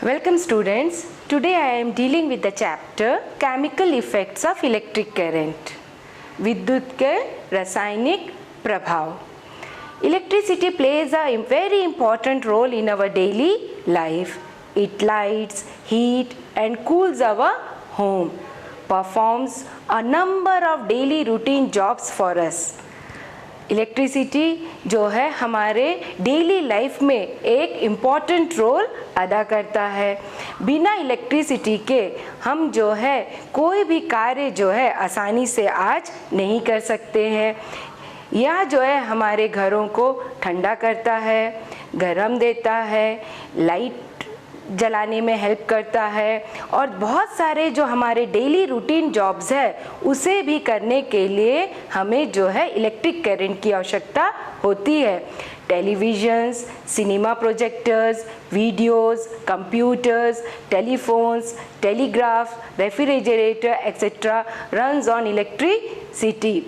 Welcome students. Today I am dealing with the chapter Chemical Effects of Electric Current. विद्युत के रासायनिक प्रभाव. Electricity plays a very important role in our daily life. It lights, heat and cools our home. Performs a number of daily routine jobs for us. Electricity जो है हमारे daily life में एक important role अदा करता है. बिना electricity के हम जो है कोई भी कार्य जो है आसानी से आज नहीं कर सकते हैं. यह जो है हमारे घरों को ठंडा करता है, गर्म देता है, लाइट जलाने में हेल्प करता है और बहुत सारे जो हमारे डेली रूटीन जॉब्स है उसे भी करने के लिए हमें जो है इलेक्ट्रिक करंट की आवश्यकता होती है. Televisions, cinema projectors, videos, computers, telephones, telegraph, refrigerator etcetera runs on electricity.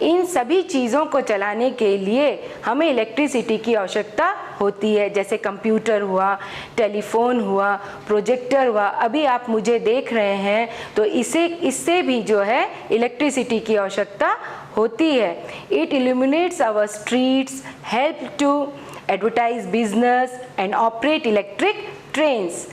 इन सभी चीज़ों को चलाने के लिए हमें इलेक्ट्रिसिटी की आवश्यकता होती है. जैसे कंप्यूटर हुआ, टेलीफोन हुआ, प्रोजेक्टर हुआ, अभी आप मुझे देख रहे हैं तो इससे भी जो है इलेक्ट्रिसिटी की आवश्यकता होती है. It illuminates our streets, help to advertise business and operate electric trains.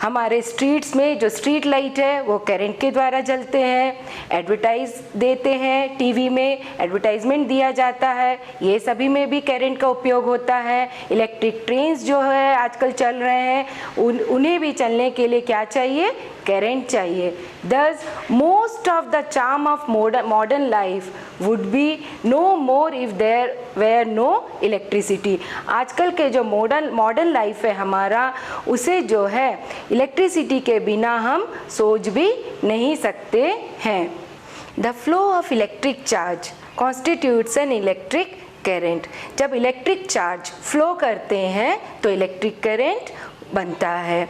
हमारे स्ट्रीट्स में जो स्ट्रीट लाइट है वो करंट के द्वारा जलते हैं. एडवर्टाइज देते हैं, टीवी में एडवर्टाइजमेंट दिया जाता है, ये सभी में भी करंट का उपयोग होता है. इलेक्ट्रिक ट्रेन्स जो है आजकल चल रहे हैं उन्हें भी चलने के लिए क्या चाहिए? करंट चाहिए. Thus, most of the charm of modern life would be no more if there were no electricity. आजकल के जो मॉडर्न लाइफ है हमारा, उसे जो है इलेक्ट्रिसिटी के बिना हम सोच भी नहीं सकते हैं. The flow of electric charge constitutes an electric current. जब इलेक्ट्रिक चार्ज फ्लो करते हैं तो इलेक्ट्रिक करंट बनता है.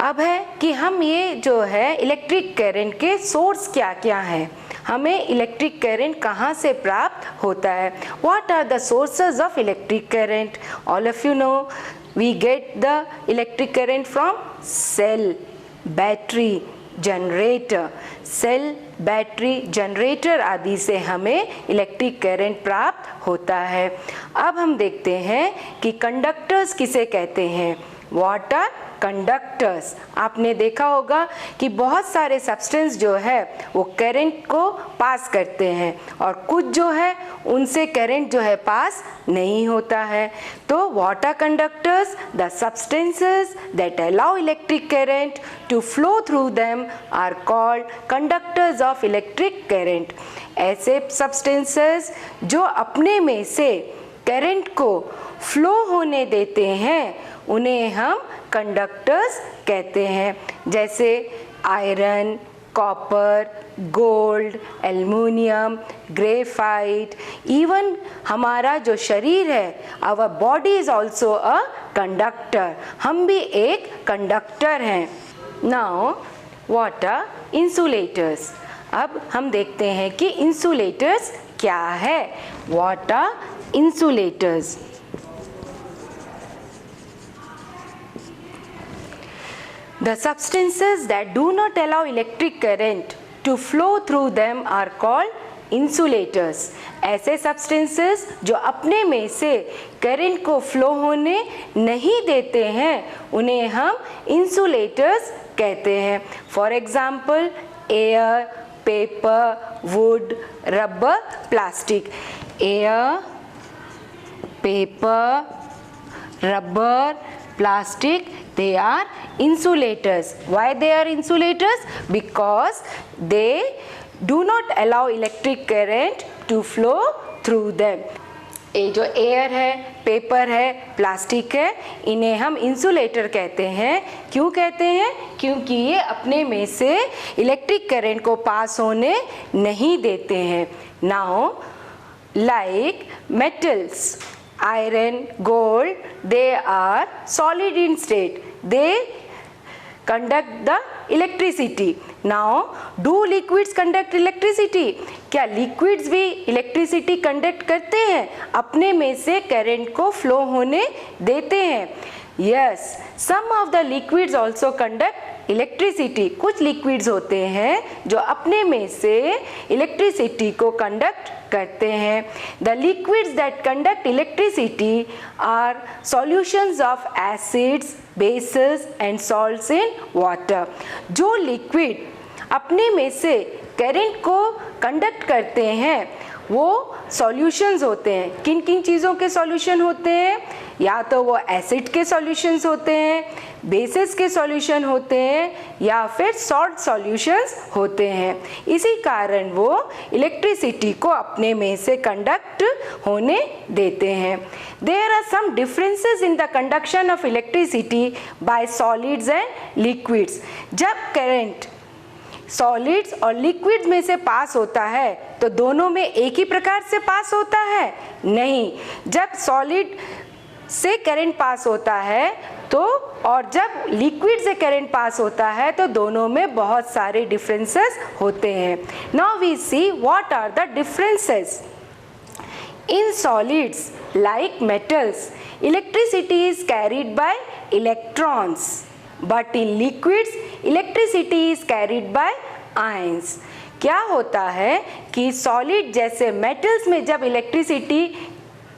अब है कि हम ये जो है इलेक्ट्रिक करंट के सोर्स क्या क्या हैं, हमें इलेक्ट्रिक करंट कहाँ से प्राप्त होता है. What are the sources of electric current? All of you know we get the electric current from cell, battery, generator. Cell, battery, generator आदि से हमें इलेक्ट्रिक करंट प्राप्त होता है. अब हम देखते हैं कि कंडक्टर्स किसे कहते हैं. What are conductors? आपने देखा होगा कि बहुत सारे सब्सटेंस जो है वो करंट को पास करते हैं और कुछ जो है उनसे करंट जो है पास नहीं होता है. तो what are conductors? The substances that allow electric current to flow through them are called conductors of electric current. ऐसे सब्सटेंसेस जो अपने में से करंट को फ्लो होने देते हैं उन्हें हम कंडक्टर्स कहते हैं. जैसे iron, copper, gold, aluminium, graphite. Even हमारा जो शरीर है, our body is also a conductor. हम भी एक कंडक्टर हैं. Now what are insulators? अब हम देखते हैं कि इंसुलेटर्स क्या है. What are insulators? The substances that do not allow electric current to flow through them are called insulators. ऐसे substances जो अपने में से करंट को फ्लो होने नहीं देते हैं उन्हें हम insulators कहते हैं. For example, air, paper, wood, rubber, plastic. Air, paper, rubber, plastic, they are insulators. Why they are insulators? Because they do not allow electric current to flow through them. ये जो एयर है, paper है, plastic है, इन्हें हम insulator कहते हैं. क्यों कहते हैं? क्योंकि ये अपने में से इलेक्ट्रिक करंट को पास होने नहीं देते हैं. Now like metals, iron, gold, they are solid in state. They conduct the electricity. Now, do liquids conduct electricity? क्या liquids भी electricity conduct करते हैं? अपने में से करंट को फ्लो होने देते हैं. Yes, some of the liquids also conduct electricity. कुछ liquids होते हैं जो अपने में से electricity को conduct करते हैं. The liquids that conduct electricity are solutions of acids, bases and salts in water. जो liquid अपने में से करंट को कंडक्ट करते हैं वो सॉल्यूशंस होते हैं. किन किन चीज़ों के सॉल्यूशन होते हैं? या तो वो एसिड के सॉल्यूशंस होते हैं, बेसिस के सॉल्यूशन होते हैं या फिर सॉल्ट सॉल्यूशंस होते हैं. इसी कारण वो इलेक्ट्रिसिटी को अपने में से कंडक्ट होने देते हैं. There are some differences in the conduction of electricity by solids and liquids. जब करंट सॉलिड्स और लिक्विड्स में से पास होता है तो दोनों में एक ही प्रकार से पास होता है? नहीं. जब सॉलिड से करंट पास होता है तो और जब लिक्विड से करंट पास होता है तो दोनों में बहुत सारे डिफरेंसेस होते हैं. Now we see what are the differences. In solids like metals, electricity is carried by electrons. But in liquids, electricity is carried by ions. क्या होता है कि सॉलिड जैसे मेटल्स में जब इलेक्ट्रिसिटी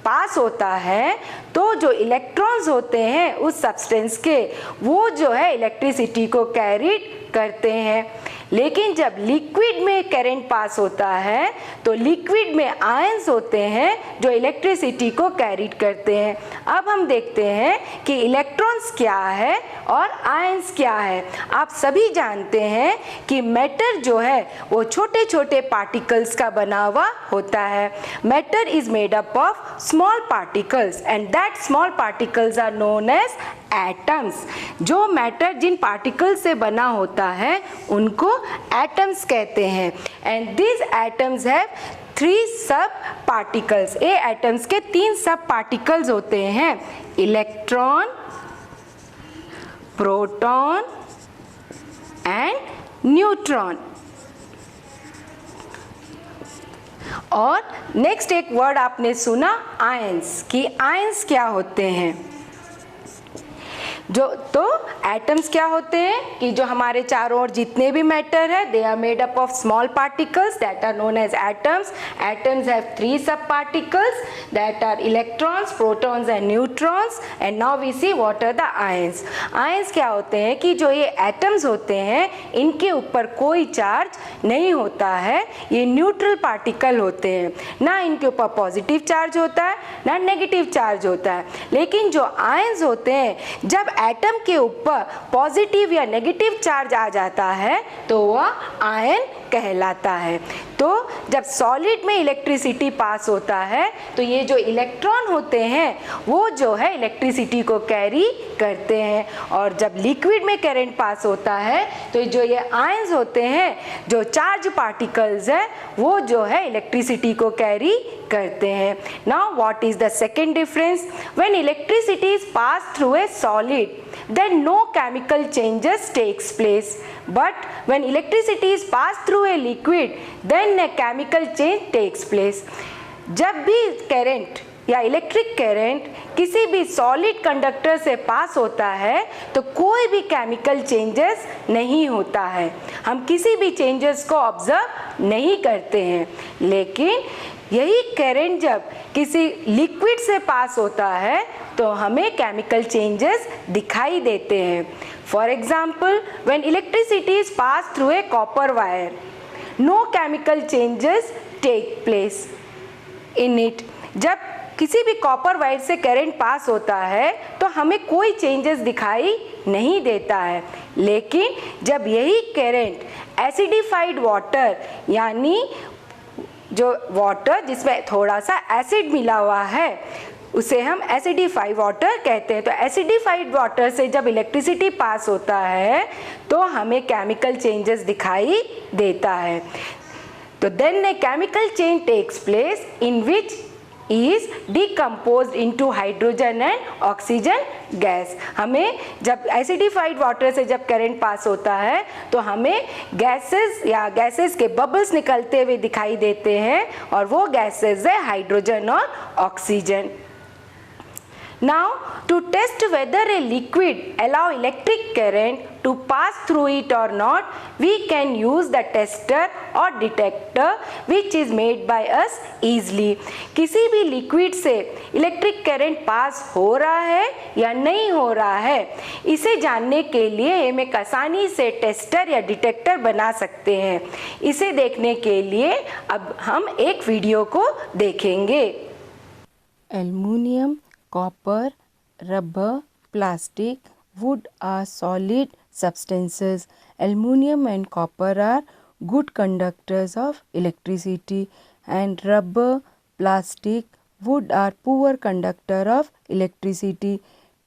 पास होता है तो जो इलेक्ट्रॉन्स होते हैं उस सब्सटेंस के वो जो है इलेक्ट्रिसिटी को कैरी करते हैं. लेकिन जब लिक्विड में करंट पास होता है तो लिक्विड में आयंस होते हैं जो इलेक्ट्रिसिटी को कैरी करते हैं. अब हम देखते हैं कि इलेक्ट्रॉन्स क्या है और आयंस क्या है. आप सभी जानते हैं कि मैटर जो है वो छोटे छोटे पार्टिकल्स का बना हुआ होता है. Matter is made up of small particles and that small particles are known as atoms. जो मैटर जिन पार्टिकल्स से बना होता है उनको एटम्स कहते हैं. And this atoms have 3 sub particles. ये एटम्स के 3 सब पार्टिकल्स होते हैं. Electron, proton and neutron. और नेक्स्ट एक वर्ड आपने सुना आयंस कि आयंस क्या होते हैं. जो तो एटम्स क्या होते हैं कि जो हमारे चारों ओर जितने भी मैटर है they are made up of small particles that are known as atoms. Atoms have 3 sub particles that are electrons, protons and neutrons. And now we see what are the ions. Ions क्या होते हैं कि जो ये atoms होते हैं इनके ऊपर कोई चार्ज नहीं होता है. ये न्यूट्रल पार्टिकल होते हैं. ना इनके ऊपर पॉजिटिव चार्ज होता है ना नेगेटिव चार्ज होता है. लेकिन जो आयंस होते हैं जब एटम के ऊपर पॉजिटिव या नेगेटिव चार्ज आ जाता है तो वह आयन कहलाता है. तो जब सॉलिड में इलेक्ट्रिसिटी पास होता है तो ये जो इलेक्ट्रॉन होते हैं वो जो है इलेक्ट्रिसिटी को कैरी करते हैं. और जब लिक्विड में करंट पास होता है तो जो ये आयंस होते हैं जो चार्ज पार्टिकल्स हैं वो जो है इलेक्ट्रिसिटी को कैरी करते हैं. Now what is the second difference. When electricity is pass through A solid then no chemical changes takes place, but when electricity is passed through a liquid then a chemical change takes place. जब भी current या electric current किसी भी solid conductor से पास होता है तो कोई भी केमिकल चेंजेस नहीं होता है. हम किसी भी चेंजेस को ऑब्जर्व नहीं करते हैं. लेकिन यही करंट जब किसी लिक्विड से पास होता है तो हमें केमिकल चेंजेस दिखाई देते हैं. For example when electricity is pass through a copper wire no chemical changes take place in it. जब किसी भी कॉपर वायर से करंट पास होता है तो हमें कोई चेंजेस दिखाई नहीं देता है. लेकिन जब यही करंट एसिडिफाइड वाटर यानी जो वाटर जिसमें थोड़ा सा एसिड मिला हुआ है उसे हम एसिडिफाइड वाटर कहते हैं. तो एसिडिफाइड वाटर से जब इलेक्ट्रिसिटी पास होता है तो हमें केमिकल चेंजेस दिखाई देता है. तो then a chemical change takes place in which is decomposed into hydrogen and oxygen gas. हमें जब एसिडिफाइड वाटर से जब करंट पास होता है तो हमें गैसेस या गैसेस के बबल्स निकलते हुए दिखाई देते हैं और वो गैसेस है हाइड्रोजन और oxygen. Now, to test whether a liquid allow electric current to pass through it or not, we can use the tester or detector which is made by us easily. किसी भी liquid से electric current pass हो रहा है या नहीं हो रहा है, इसे जानने के लिए हम एक आसानी से टेस्टर या डिटेक्टर बना सकते हैं। इसे देखने के लिए अब हम एक वीडियो को देखेंगे। Aluminium, copper, rubber, plastic, wood are solid substances. Aluminium and copper are good conductors of electricity, and rubber, plastic, wood are poor conductor of electricity.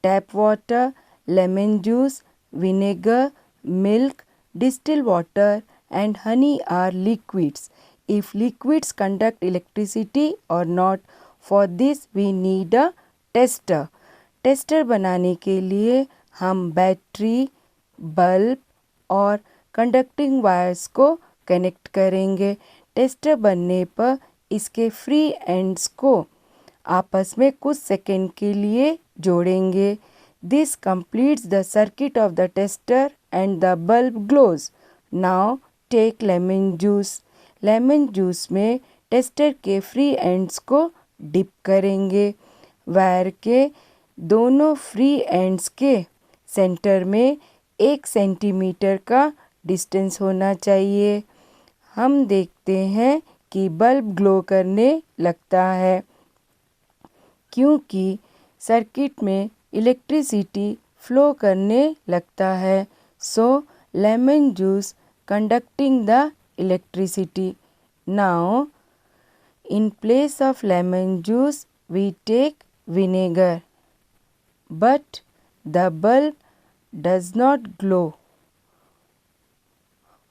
Tap water, lemon juice, vinegar, milk, distilled water and honey are liquids. If liquids conduct electricity or not, for this we need a tester. Tester बनाने के लिए हम battery, bulb और conducting wires को connect करेंगे। Tester बनने पर इसके फ्री एंड्स को आपस में कुछ सेकंड के लिए जोड़ेंगे। This completes the circuit of the tester and the bulb glows. Now take lemon juice. Lemon juice में टेस्टर के फ्री एंड्स को डिप करेंगे। वायर के दोनों फ्री एंड्स के सेंटर में 1 सेंटीमीटर का डिस्टेंस होना चाहिए। हम देखते हैं कि बल्ब ग्लो करने लगता है क्योंकि सर्किट में इलेक्ट्रिसिटी फ्लो करने लगता है। So lemon juice conducting the electricity. Now in place of lemon juice we take vinegar, but the bulb does not glow.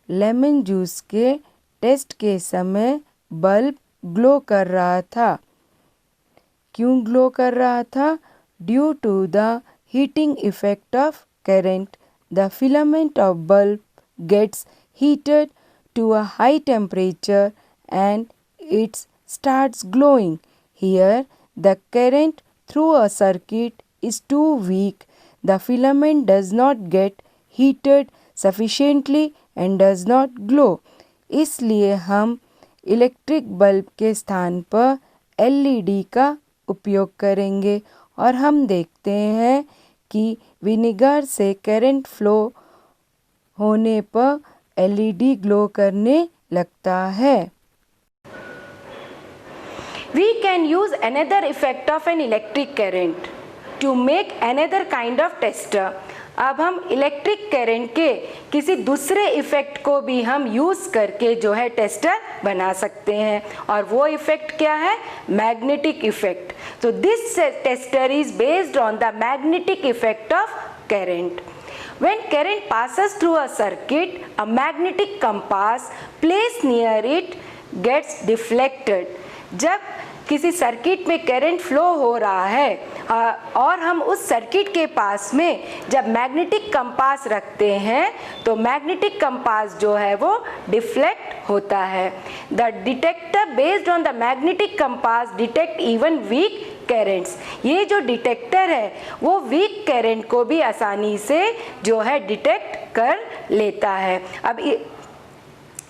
Lemon juice के टेस्ट के समय बल्ब ग्लो कर रहा था। क्यों ग्लो कर रहा था? Due to the heating effect of current, the filament of bulb gets heated to a high temperature and it starts glowing. Here the current through a circuit is too weak. The filament does not get heated sufficiently and does not glow. इसलिए हम electric bulb के स्थान पर LED का उपयोग करेंगे और हम देखते हैं कि विनेगर से करंट फ्लो होने पर एलईडी ग्लो करने लगता है। We can use another effect of an electric current to make another kind of tester. अब हम इलेक्ट्रिक करंट के किसी दूसरे इफेक्ट को भी हम यूज़ करके जो है टेस्टर बना सकते हैं और वो इफेक्ट क्या है? Magnetic effect. तो this tester is based on the magnetic effect of current. When current passes through a circuit, a magnetic compass placed near it gets deflected. जब किसी सर्किट में करंट फ्लो हो रहा है और हम उस सर्किट के पास में जब मैग्नेटिक कंपास रखते हैं तो मैग्नेटिक कंपास जो है वो डिफ्लेक्ट होता है। The detector based on the magnetic compass detect even weak currents. ये जो डिटेक्टर है वो वीक करंट को भी आसानी से जो है डिटेक्ट कर लेता है। अब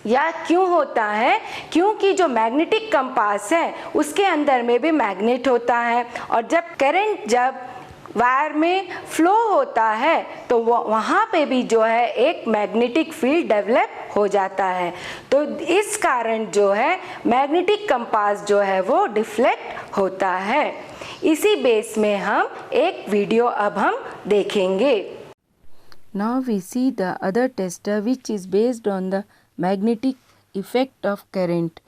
या क्यों होता है? क्योंकि जो मैग्नेटिक कंपास है उसके अंदर में भी मैग्नेट होता है और जब वायर में फ्लो होता है तो वहाँ पे भी जो है एक मैग्नेटिक फील्ड डेवलप हो जाता है। तो इस कारण जो है मैग्नेटिक कंपास जो है वो डिफ्लेक्ट होता है। इसी बेस में हम एक वीडियो अब हम देखेंगे। Now we see the other tester which is based on the magnetic effect of current.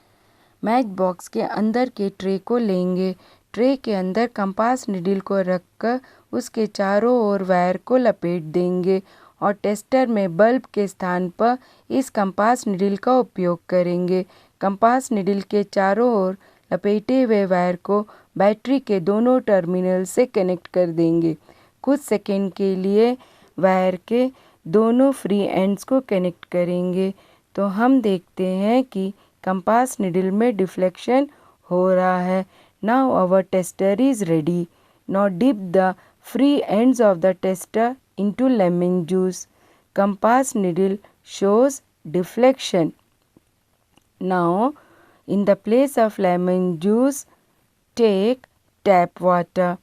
Match box के अंदर के ट्रे को लेंगे। ट्रे के अंदर कंपास निडल को रखकर उसके चारों ओर वायर को लपेट देंगे और टेस्टर में बल्ब के स्थान पर इस कंपास निडल का उपयोग करेंगे। कंपास निडल के चारों ओर लपेटे हुए वायर को बैटरी के दोनों टर्मिनल से कनेक्ट कर देंगे। कुछ सेकंड के लिए वायर के दोनों फ्री एंड्स को कनेक्ट करेंगे तो हम देखते हैं कि कंपास निडल में डिफ्लेक्शन हो रहा है। Now our tester is ready. Now dip the free ends of the tester into lemon juice. Compass needle shows deflection. Now in the place of lemon juice take tap water.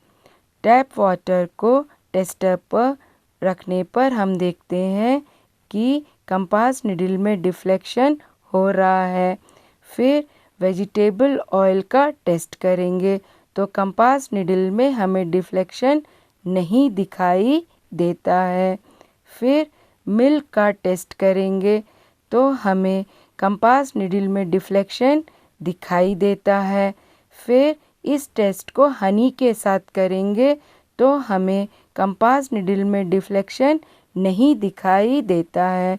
Tap water को tester पर रखने पर हम देखते हैं कि compass needle में deflection हो रहा है। फिर वेजिटेबल ऑयल का टेस्ट करेंगे तो कंपास निडल में हमें डिफ्लेक्शन नहीं दिखाई देता है। फिर मिल्क का टेस्ट करेंगे तो हमें कंपास निडल में डिफ्लेक्शन दिखाई देता है। फिर इस टेस्ट को हनी के साथ करेंगे तो हमें कंपास निडल में डिफ्लेक्शन नहीं दिखाई देता है।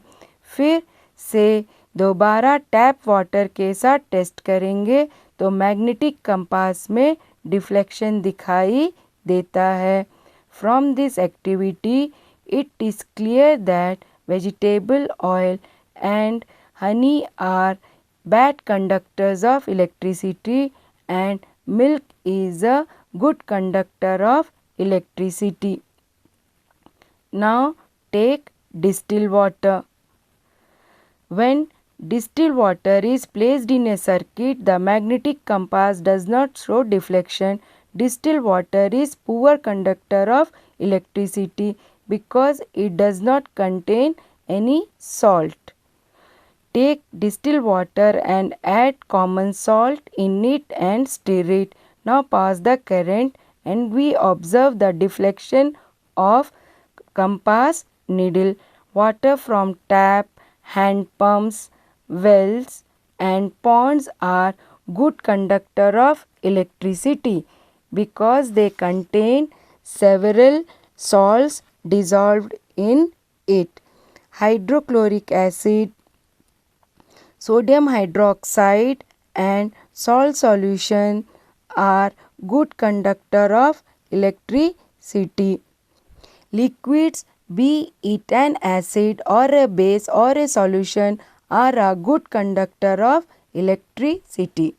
फिर से दोबारा टैप वाटर के साथ टेस्ट करेंगे तो मैग्नेटिक कंपास में डिफ्लेक्शन दिखाई देता है। From this activity it is clear that vegetable oil and honey are bad conductors of electricity and milk is a good conductor of electricity. Now take distilled water. When distilled water is placed in a circuit, the magnetic compass does not show deflection. Distilled water is poor conductor of electricity because it does not contain any salt. Take distilled water and add common salt in it and stir it. Now pass the current and we observe the deflection of compass needle. Water from tap, hand pumps, wells and ponds are good conductor of electricity because they contain several salts dissolved in it. Hydrochloric acid, sodium hydroxide and salt solution are good conductor of electricity. Liquids, be it an acid or a base or a solution, are a good conductor of electricity.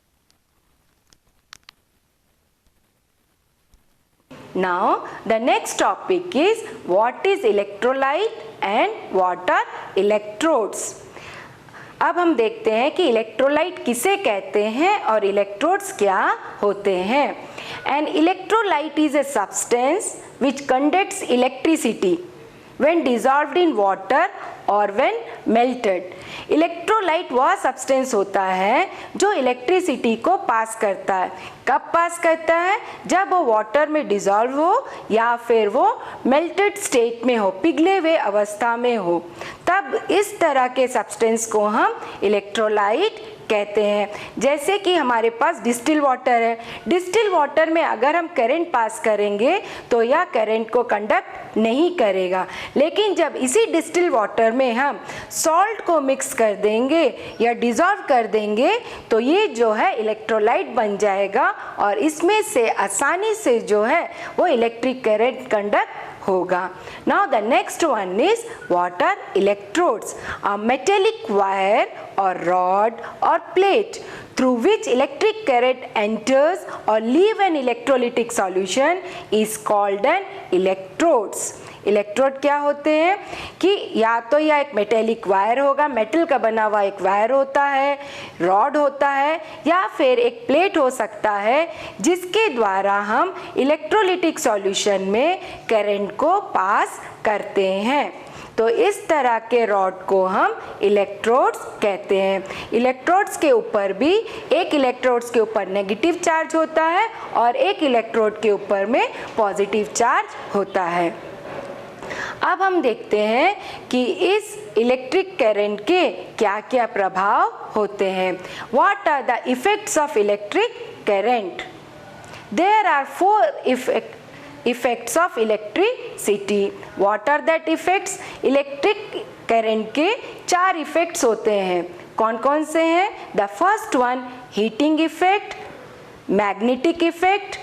Now the next topic is what is electrolyte and what are electrodes. अब हम देखते हैं कि electrolyte किसे कहते हैं और electrodes क्या होते हैं। An electrolyte is a substance which conducts electricity when dissolved in water और when melted. इलेक्ट्रोलाइट वह सब्सटेंस होता है जो इलेक्ट्रिसिटी को पास करता है। कब पास करता है? जब वो वाटर में डिजॉल्व हो या फिर वो मेल्टेड स्टेट में हो, पिघले हुए अवस्था में हो, तब इस तरह के सब्सटेंस को हम इलेक्ट्रोलाइट कहते हैं। जैसे कि हमारे पास डिस्टिल वाटर है, डिस्टिल वाटर में अगर हम करंट पास करेंगे तो यह करंट को कंडक्ट नहीं करेगा, लेकिन जब इसी डिस्टिल वाटर में हम सॉल्ट को मिक्स कर देंगे या डिजॉल्व कर देंगे तो ये जो है इलेक्ट्रोलाइट बन जाएगा और इसमें से आसानी से जो है वो इलेक्ट्रिक करंट कंडक्ट होगा। Now the next one is what are electrodes? A metallic wire or rod or plate through which electric current enters or leave an electrolytic solution is called an electrodes. Electrode क्या होते हैं कि या तो यह एक metallic wire होगा, metal का बना हुआ एक वायर होता है, रॉड होता है या फिर एक प्लेट हो सकता है जिसके द्वारा हम इलेक्ट्रोलिटिक सॉल्यूशन में करंट को पास करते हैं। तो इस तरह के रॉड को हम इलेक्ट्रोड्स कहते हैं। इलेक्ट्रोड्स के ऊपर भी एक इलेक्ट्रोड्स के ऊपर नेगेटिव चार्ज होता है और एक इलेक्ट्रोड के ऊपर में पॉजिटिव चार्ज होता है। अब हम देखते हैं कि इस इलेक्ट्रिक करंट के क्या क्या प्रभाव होते हैं। What are the effects of electric current? There are four effects of electricity. What are that effects? Electric current के 4 इफेक्ट्स होते हैं। कौन कौन से हैं? The first one heating effect, magnetic effect,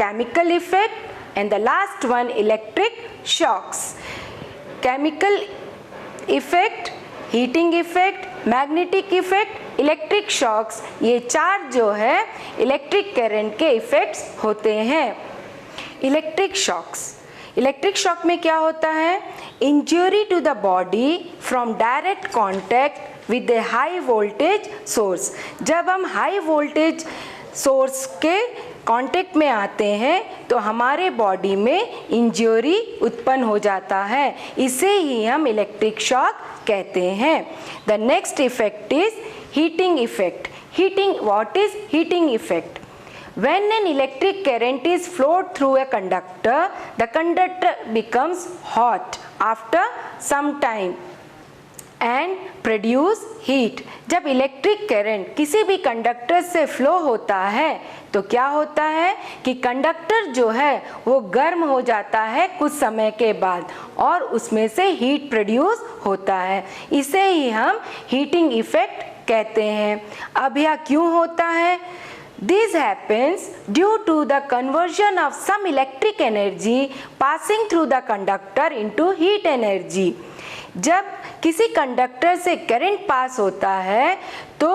chemical effect and the last one electric shocks. Chemical effect, heating effect, magnetic effect, electric shocks, ये 4 जो है इलेक्ट्रिक करंट के इफेक्ट्स होते हैं। Electric shocks. इलेक्ट्रिक शॉक में क्या होता है? Injury to the body from direct contact with a high voltage source. जब हम हाई वोल्टेज सोर्स के कांटेक्ट में आते हैं तो हमारे बॉडी में इंजरी उत्पन्न हो जाता है, इसे ही हम इलेक्ट्रिक शॉक कहते हैं। The next effect is heating effect. Heating, what is heating effect? When an electric current is flowed through a conductor, the conductor becomes hot after some time and produce heat। जब electric current किसी भी conductor से flow होता है तो क्या होता है कि कंडक्टर जो है वो गर्म हो जाता है कुछ समय के बाद और उसमें से हीट प्रोड्यूस होता है, इसे ही हम हीटिंग इफेक्ट कहते हैं। अब यह क्यों होता है? This happens due to the conversion of some electric energy passing through the conductor into heat energy। जब किसी कंडक्टर से करंट पास होता है तो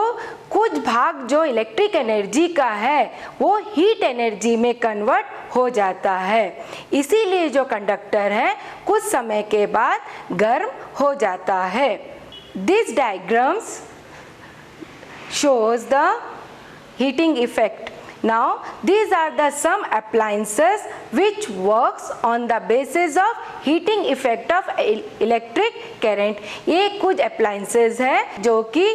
कुछ भाग जो इलेक्ट्रिक एनर्जी का है वो हीट एनर्जी में कन्वर्ट हो जाता है, इसीलिए जो कंडक्टर है कुछ समय के बाद गर्म हो जाता है। This diagrams shows the heating effect। Now these are the some appliances which works on the basis of heating effect of electric current। ये कुछ appliances है जो कि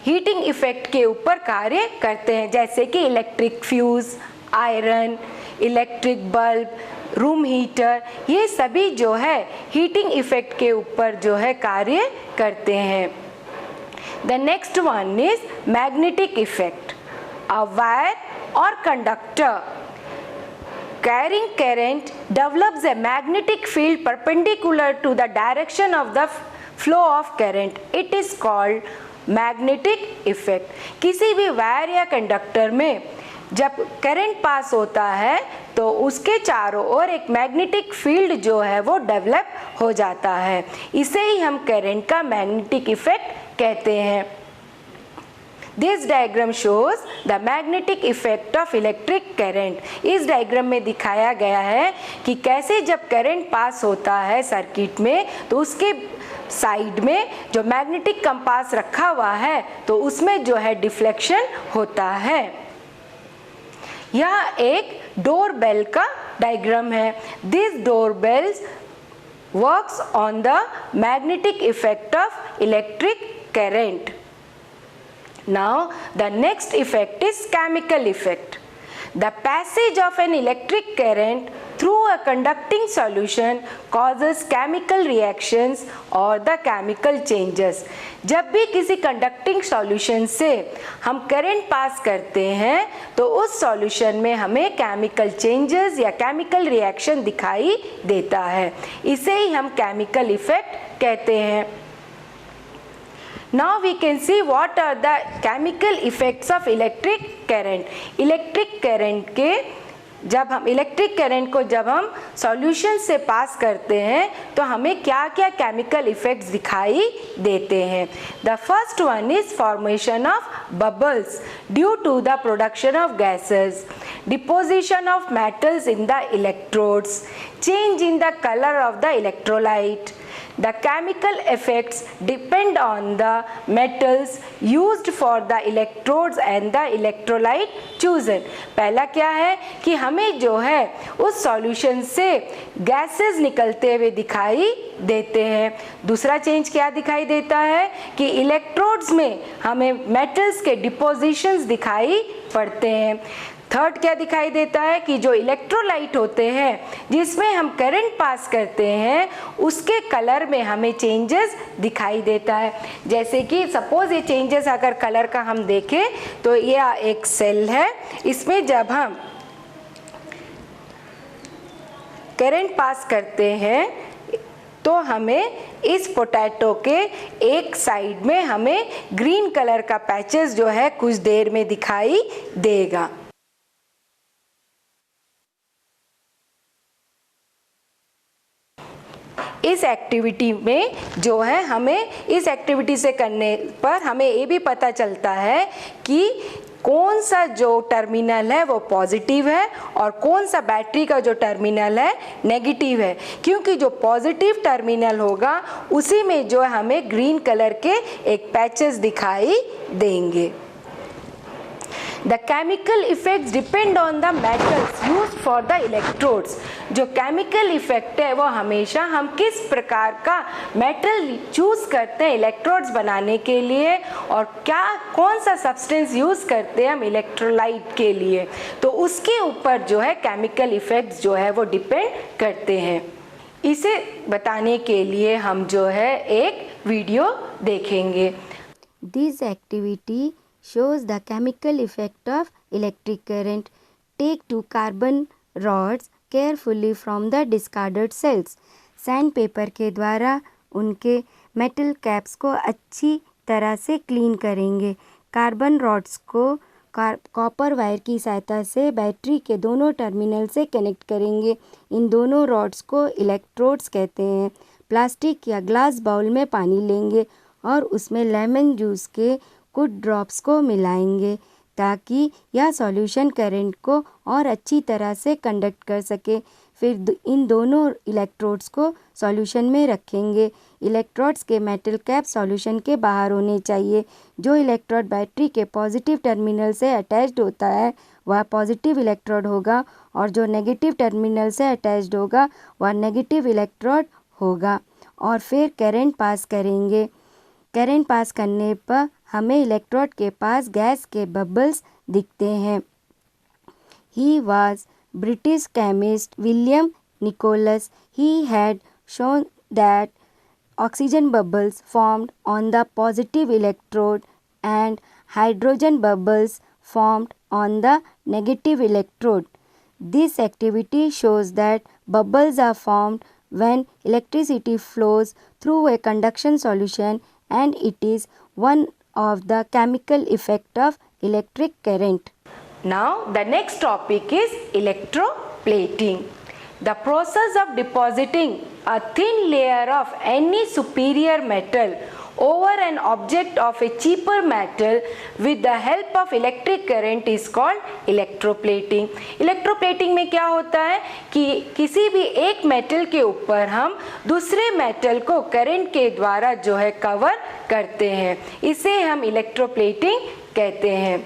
heating effect के ऊपर कार्य करते हैं, जैसे कि electric fuse, iron, electric bulb, room heater, ये सभी जो है हीटिंग इफेक्ट के ऊपर जो है कार्य करते हैं। The next one is magnetic effect। A wire or conductor carrying current develops a magnetic field perpendicular to the direction of the flow of current। It is called magnetic effect। किसी भी wire या conductor में जब current pass होता है तो उसके चारों ओर एक मैग्नेटिक फील्ड जो है वो डेवलप हो जाता है, इसे ही हम करंट का मैग्नेटिक इफेक्ट कहते हैं। This diagram shows the magnetic effect of electric current। इस डायग्राम में दिखाया गया है कि कैसे जब करंट पास होता है सर्किट में तो उसके साइड में जो मैग्नेटिक कंपास रखा हुआ है तो उसमें जो है डिफ्लेक्शन होता है। यह एक डोर बेल का डायग्राम है। This door bells works on the magnetic effect of electric current. Now the next effect is chemical effect। The passage of an electric current through a conducting solution causes chemical reactions or the chemical changes। जब भी किसी conducting solution से हम current pass करते हैं तो उस solution में हमें केमिकल चेंजेस या केमिकल रिएक्शन दिखाई देता है, इसे ही हम केमिकल इफेक्ट कहते हैं। Now we can see what are the chemical effects of electric current। Electric current के जब हम इलेक्ट्रिक करंट को जब हम सॉल्यूशन से पास करते हैं तो हमें क्या क्या केमिकल इफेक्ट्स दिखाई देते हैं। The first one is formation of bubbles due to the production of gases, deposition of metals in the electrodes, change in the colour of the electrolyte. The chemical effects depend on the metals used for the electrodes and the electrolyte chosen। पहला क्या है कि हमें जो है उस solution से gases निकलते हुए दिखाई देते हैं। दूसरा चेंज क्या दिखाई देता है कि इलेक्ट्रोड्स में हमें मेटल्स के डिपोजिशंस दिखाई पड़ते हैं। थर्ड क्या दिखाई देता है कि जो इलेक्ट्रोलाइट होते हैं जिसमें हम करंट पास करते हैं उसके कलर में हमें चेंजेस दिखाई देता है। जैसे कि सपोज ये चेंजेस अगर कलर का हम देखें तो ये एक सेल है, इसमें जब हम करंट पास करते हैं तो हमें इस पोटैटो के एक साइड में हमें ग्रीन कलर का पैचेस जो है कुछ देर में दिखाई देगा। इस एक्टिविटी में जो है हमें इस एक्टिविटी से करने पर हमें ये भी पता चलता है कि कौन सा जो टर्मिनल है वो पॉजिटिव है और कौन सा बैटरी का जो टर्मिनल है नेगेटिव है, क्योंकि जो पॉजिटिव टर्मिनल होगा उसी में जो है हमें ग्रीन कलर के एक पैचेस दिखाई देंगे। The chemical effects depend on the metals used for the electrodes। जो केमिकल इफेक्ट है वो हमेशा हम किस प्रकार का मेटल चूज करते हैं इलेक्ट्रोड्स बनाने के लिए और क्या कौन सा सब्सटेंस यूज करते हैं हम इलेक्ट्रोलाइट के लिए, तो उसके ऊपर जो है केमिकल इफेक्ट्स जो है वो डिपेंड करते हैं। इसे बताने के लिए हम जो है एक वीडियो देखेंगे। This activity shows the chemical effect of electric current. Take two carbon rods carefully from the discarded cells. Sandpaper के द्वारा उनके मेटल कैप्स को अच्छी तरह से क्लीन करेंगे। कार्बन रॉड्स को कॉपर वायर की सहायता से बैटरी के दोनों टर्मिनल से कनेक्ट करेंगे। इन दोनों रॉड्स को इलेक्ट्रोड्स कहते हैं। प्लास्टिक या ग्लास बाउल में पानी लेंगे और उसमें लेमन जूस के कुछ ड्रॉप्स को मिलाएंगे ताकि यह सॉल्यूशन करंट को और अच्छी तरह से कंडक्ट कर सके। फिर इन दोनों इलेक्ट्रोड्स को सॉल्यूशन में रखेंगे। इलेक्ट्रोड्स के मेटल कैप सॉल्यूशन के बाहर होने चाहिए। जो इलेक्ट्रोड बैटरी के पॉजिटिव टर्मिनल से अटैच्ड होता है वह पॉजिटिव इलेक्ट्रोड होगा और जो नेगेटिव टर्मिनल से अटैच्ड होगा वह नेगेटिव इलेक्ट्रोड होगा। और फिर करंट पास करेंगे। करंट पास करने पर हमें इलेक्ट्रोड के पास गैस के बबल्स दिखते हैं। He was British chemist William Nicholas. He had shown that oxygen bubbles formed on the positive electrode and hydrogen bubbles formed on the negative electrode. This activity shows that bubbles are formed when electricity flows through a conduction solution, and it is one of the chemical effect of electric current. Now the next topic is electroplating. The process of depositing a thin layer of any superior metal over an object of a cheaper metal with the help of electric current is called electroplating. electroplating में क्या होता है कि किसी भी एक metal के ऊपर हम दूसरे मेटल को करंट के द्वारा जो है कवर करते हैं, इसे हम electroplating कहते हैं।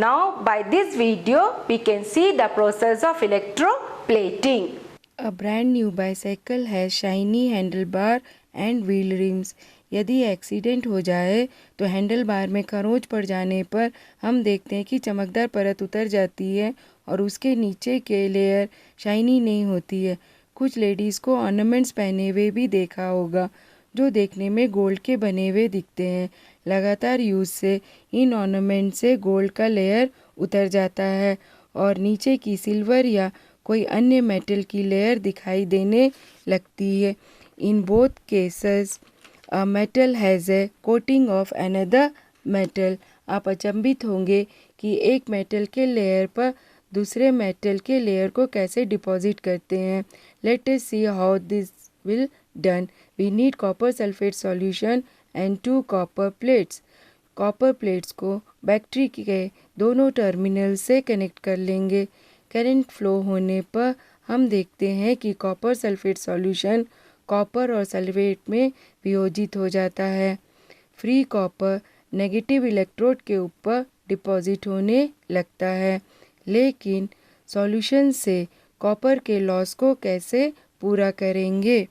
Now by this video we can see the process of electroplating. A brand new bicycle has shiny handlebar and wheel rims. यदि एक्सीडेंट हो जाए तो हैंडल बार में खरोंच पड़ जाने पर हम देखते हैं कि चमकदार परत उतर जाती है और उसके नीचे के लेयर शाइनी नहीं होती है। कुछ लेडीज़ को ऑर्नामेंट्स पहने हुए भी देखा होगा जो देखने में गोल्ड के बने हुए दिखते हैं। लगातार यूज़ से इन ऑर्नामेंट से गोल्ड का लेयर उतर जाता है और नीचे की सिल्वर या कोई अन्य मेटल की लेयर दिखाई देने लगती है। In both cases a metal has a coating of another metal. आप अचंभित होंगे कि एक मेटल के लेयर पर दूसरे मेटल के लेयर को कैसे डिपॉजिट करते हैं। Let us see how this will done. We need copper sulphate solution and 2 copper plates. Copper plates को बैटरी के दोनों टर्मिनल से कनेक्ट कर लेंगे। करंट फ्लो होने पर हम देखते हैं कि कॉपर सल्फेट सॉल्यूशन कॉपर और सल्फेट में वियोजित हो जाता है। फ्री कॉपर नेगेटिव इलेक्ट्रोड के ऊपर डिपॉजिट होने लगता है। लेकिन सॉल्यूशन से कॉपर के लॉस को कैसे पूरा करेंगे?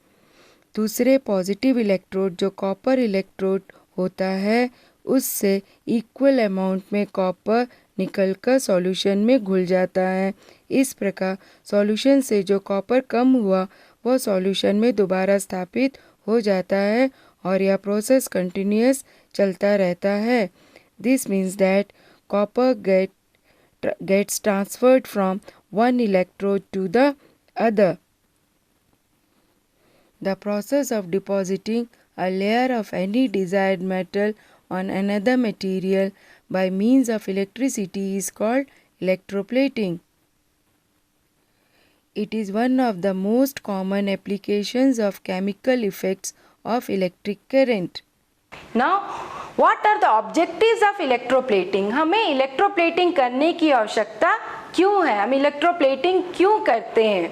दूसरे पॉजिटिव इलेक्ट्रोड जो कॉपर इलेक्ट्रोड होता है उससे इक्वल अमाउंट में कॉपर निकलकर सॉल्यूशन में घुल जाता है। इस प्रकार सॉल्यूशन से जो कॉपर कम हुआ वह सॉल्यूशन में दोबारा स्थापित हो जाता है और यह प्रोसेस कंटिन्यूअस चलता रहता है। This means that copper gets transferred from one electrode to the other. The process of depositing a layer of any desired metal on another material by means of electricity is called electroplating. It is one of the most common applications of chemical effects of electric current. Now What are the objectives of electroplating? हमें electroplating करने की आवश्यकता क्यों है, हम electroplating क्यों करते हैं?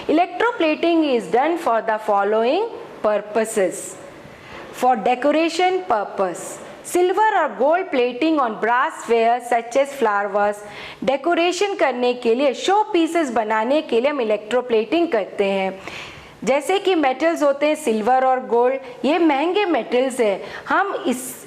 Electroplating is done for the following purposes. For decoration purpose, silver और gold plating on brass ware such as flower vase, decoration करने के लिए, शो पीसेस बनाने के लिए हम इलेक्ट्रोप्लेटिंग करते हैं. जैसे कि मेटल्स होते हैं सिल्वर और गोल्ड, ये महंगे मेटल्स हैं. हम इस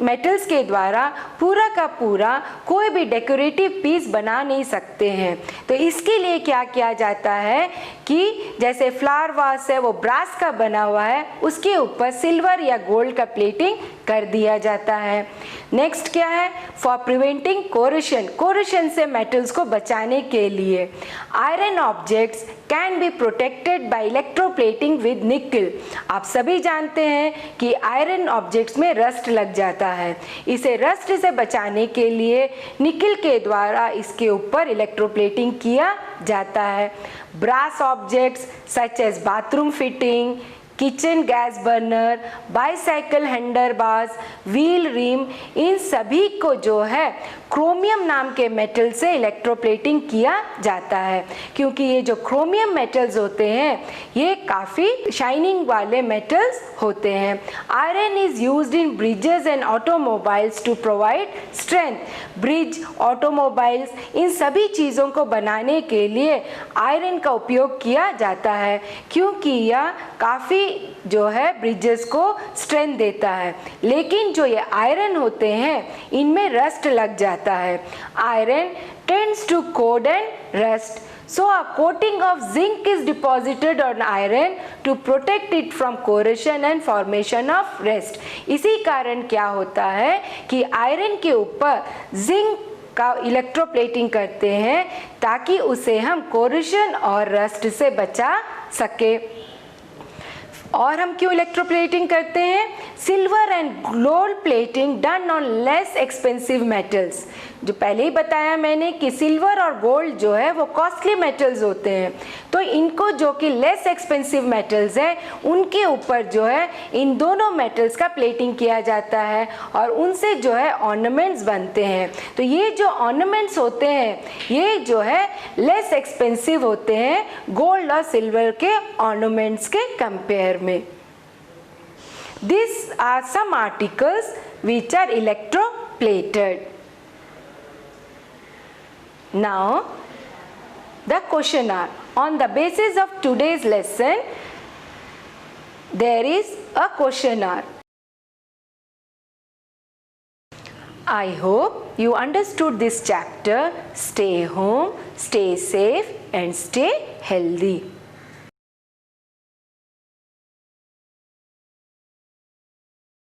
मेटल्स के द्वारा पूरा का पूरा कोई भी डेकोरेटिव पीस बना नहीं सकते हैं. तो इसके लिए क्या किया जाता है कि जैसे फ्लावर वास है वो ब्रास का बना हुआ है, उसके ऊपर सिल्वर या गोल्ड का प्लेटिंग कर दिया जाता है. नेक्स्ट क्या है? फॉर प्रिवेंटिंग कोरोशन, कोरोशन से मेटल्स को बचाने के लिए. Iron objects can be protected by electroplating with निकल. आप सभी जानते हैं कि आयरन ऑब्जेक्ट्स में रस्ट लग जाता है. इसे रस्ट से बचाने के लिए निकल के द्वारा इसके ऊपर इलेक्ट्रोप्लेटिंग किया जाता है. Brass objects such as bathroom fitting, kitchen gas burner, bicycle handle bars, wheel rim, इन सभी को जो है क्रोमियम नाम के मेटल से इलेक्ट्रोप्लेटिंग किया जाता है. क्योंकि ये जो क्रोमियम मेटल्स होते हैं ये काफ़ी शाइनिंग वाले मेटल्स होते हैं. Iron is used in bridges and automobiles to provide strength. Bridge, automobiles, इन सभी चीज़ों को बनाने के लिए आयरन का उपयोग किया जाता है, क्योंकि यह काफ़ी जो है ब्रिजेस को स्ट्रेंथ देता है. लेकिन जो ये आयरन होते हैं इनमें रस्ट लग जाता है. Iron tends to coat and rust. So a coating of zinc is deposited on iron to protect it from corrosion and formation of rust. इसी कारण क्या होता है कि आयरन के ऊपर जिंक का इलेक्ट्रोप्लेटिंग करते हैं ताकि उसे हम कोरोशन और रस्ट से बचा सके. और हम क्यों इलेक्ट्रोप्लेटिंग करते हैं? Silver and gold plating done on less expensive metals. जो पहले ही बताया मैंने कि सिल्वर और गोल्ड जो है वो कॉस्टली मेटल्स होते हैं, तो इनको जो कि लेस एक्सपेंसिव मेटल्स है उनके ऊपर जो है इन दोनों मेटल्स का प्लेटिंग किया जाता है और उनसे जो है ऑर्नामेंट्स बनते हैं. तो ये जो ऑर्नामेंट्स होते हैं ये जो है लेस एक्सपेंसिव होते हैं गोल्ड और सिल्वर के ऑर्नामेंट्स के कंपेयर में. These are some articles which are electroplated. Now the question are, on the basis of today's lesson there is a question are. I hope you understood this chapter. Stay home, stay safe and stay healthy.